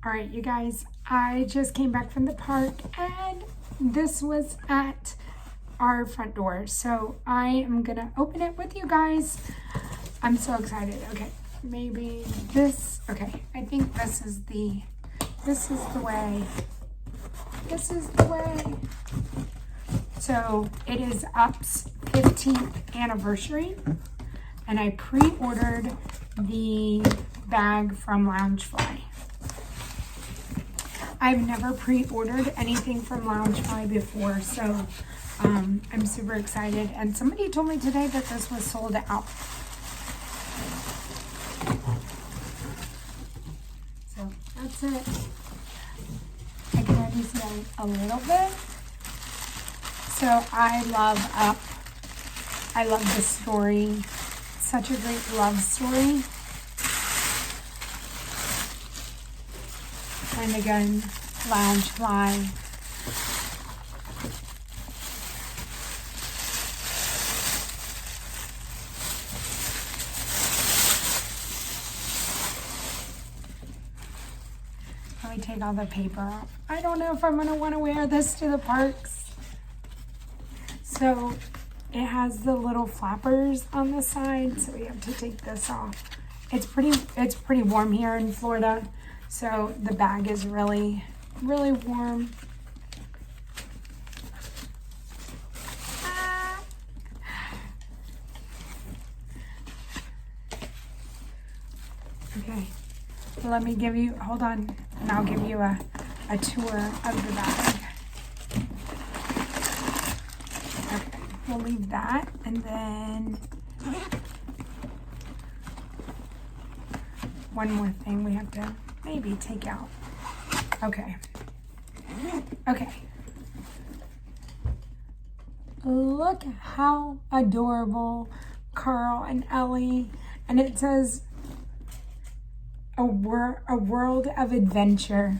All right, you guys, I just came back from the park and this was at our front door. So I am gonna open it with you guys. I'm so excited. Okay, maybe this, okay. I think this is the way. This is the way. So it is UP's 15th anniversary and I pre-ordered the bag from Lougefly. I've never pre-ordered anything from Lougefly before, so I'm super excited. And somebody told me today that this was sold out. So that's it. I can already see a little bit. So I love UP. I love the story. Such a great love story. And again, Lougefly. Let me take all the paper off. I don't know if I'm gonna want to wear this to the parks. So it has the little flappers on the side, so we have to take this off. It's pretty warm here in Florida. So the bag is really, really warm. Okay, well, let me give you, hold on, and I'll give you a tour of the bag. Okay, we'll leave that, and then one more thing we have to maybe take out. Okay. Okay. Look how adorable Carl and Ellie. And it says a world of adventure.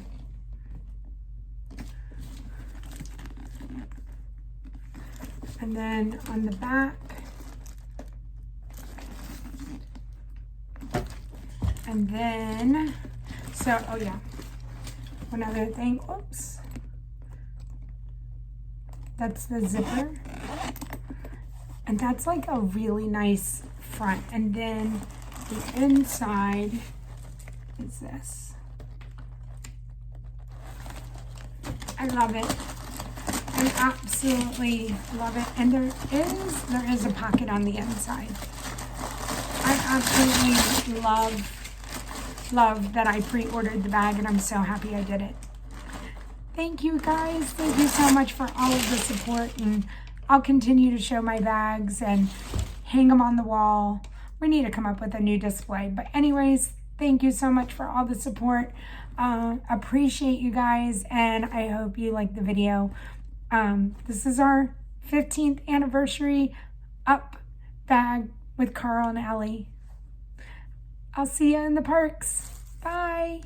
And then on the back, and then, so, oh yeah, one other thing, oops, that's the zipper, and that's like a really nice front, and then the inside is this. I love it. I absolutely love it, and there is a pocket on the inside. I absolutely love that I pre-ordered the bag, and I'm so happy I did it. Thank you guys. Thank you so much for all of the support, and I'll continue to show my bags and hang them on the wall. We need to come up with a new display. But anyways, thank you so much for all the support. Appreciate you guys, and I hope you liked the video. This is our 15th anniversary UP bag with Carl and Ellie. I'll see you in the parks. Bye.